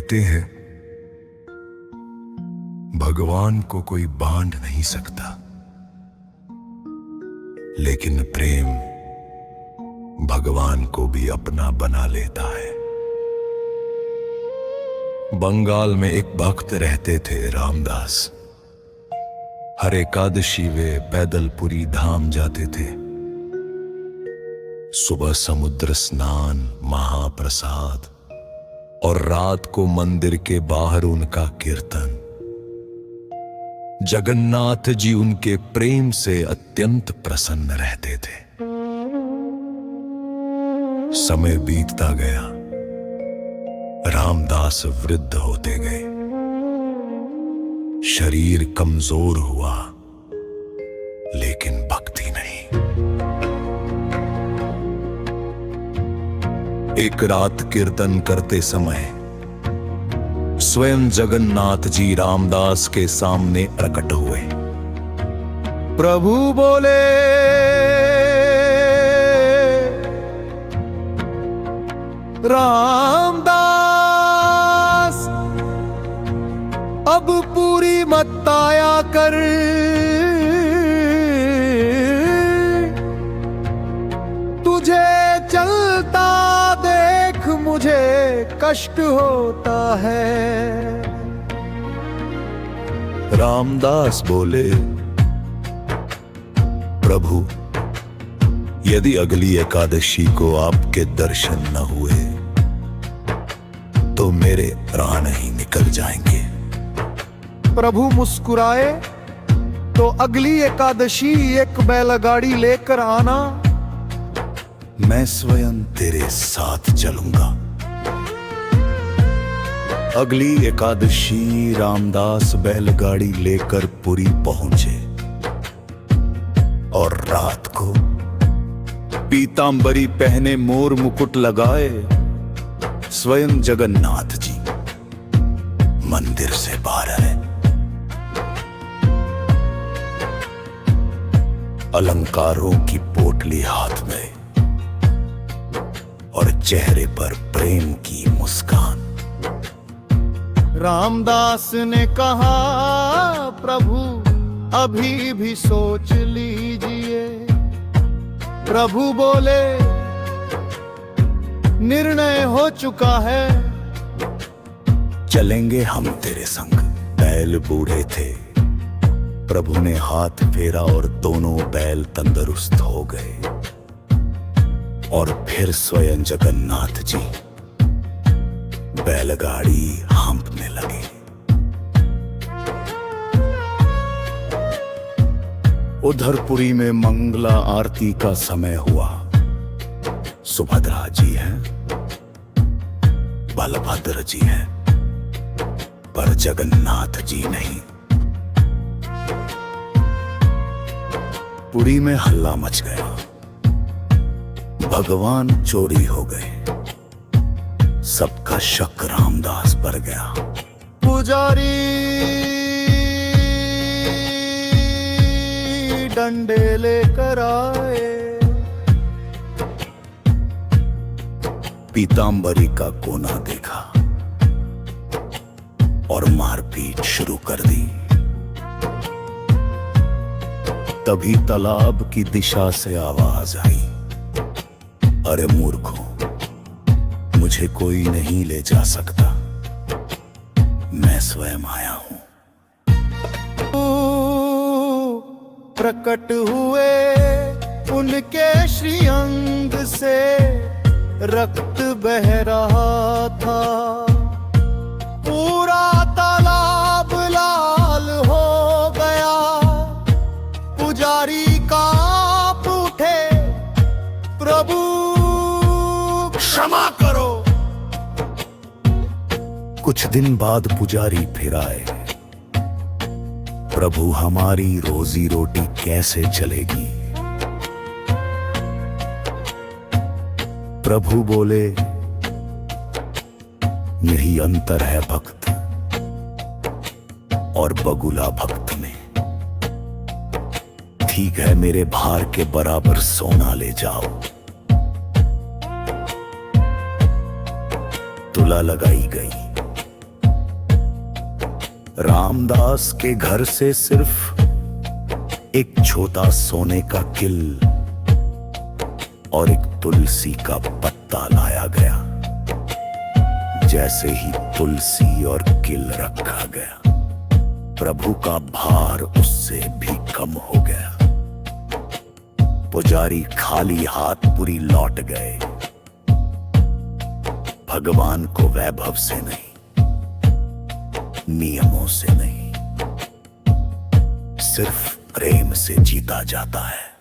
कहते हैं भगवान को कोई बांध नहीं सकता, लेकिन प्रेम भगवान को भी अपना बना लेता है। बंगाल में एक भक्त रहते थे, रामदास। हर एकादशी वे पैदल पुरी धाम जाते थे। सुबह समुद्र स्नान, महाप्रसाद और रात को मंदिर के बाहर उनका कीर्तन। जगन्नाथ जी उनके प्रेम से अत्यंत प्रसन्न रहते थे। समय बीतता गया, रामदास वृद्ध होते गए। शरीर कमजोर हुआ, लेकिन भक्ति नहीं। एक रात कीर्तन करते समय स्वयं जगन्नाथ जी रामदास के सामने प्रकट हुए। प्रभु बोले, रामदास अब पूरी मत आया कर, तुझे चलता देख मुझे कष्ट होता है। रामदास बोले, प्रभु यदि अगली एकादशी को आपके दर्शन न हुए तो मेरे प्राण ही निकल जाएंगे। प्रभु मुस्कुराए, तो अगली एकादशी एक बैलगाड़ी लेकर आना, मैं स्वयं तेरे साथ चलूंगा। अगली एकादशी रामदास बैलगाड़ी लेकर पुरी पहुंचे और रात को पीतांबरी पहने, मोर मुकुट लगाए, स्वयं जगन्नाथ जी मंदिर से बाहर आए। अलंकारों की पोटली हाथ में और चेहरे पर प्रेम की मुस्कान। रामदास ने कहा, प्रभु अभी भी सोच लीजिए। प्रभु बोले, निर्णय हो चुका है, चलेंगे हम तेरे संग। बैल बूढ़े थे, प्रभु ने हाथ फेरा और दोनों बैल तंदुरुस्त हो गए। और फिर स्वयं जगन्नाथ जी बैलगाड़ी हाँपने लगे। उधर पुरी में मंगला आरती का समय हुआ। सुभद्रा जी हैं, बलभद्र जी हैं, पर जगन्नाथ जी नहीं। पुरी में हल्ला मच गया, भगवान चोरी हो गए। सबका शक रामदास पर गया। पुजारी डंडे लेकर आए, पीतांबरी का कोना देखा और मारपीट शुरू कर दी। तभी तालाब की दिशा से आवाज आई, अरे मूर्खों, मुझे कोई नहीं ले जा सकता, मैं स्वयं आया हूं। प्रकट हुए उनके श्रीअंग से रक्त बह रहा था। पूरा तालाब लाल हो गया। पुजारी कांप उठे, प्रभु क्षमा करो। कुछ दिन बाद पुजारी फिर आए। प्रभु हमारी रोजी रोटी कैसे चलेगी? प्रभु बोले, यही अंतर है भक्त और बगुला भक्त में। ठीक है, मेरे भार के बराबर सोना ले जाओ। तुला लगाई गई, रामदास के घर से सिर्फ एक छोटा सोने का किल और एक तुलसी का पत्ता लाया गया। जैसे ही तुलसी और किल रखा गया, प्रभु का भार उससे भी कम हो गया। पुजारी खाली हाथ पूरी लौट गए। भगवान को वैभव से नहीं, नियमों से नहीं, सिर्फ प्रेम से जीता जाता है।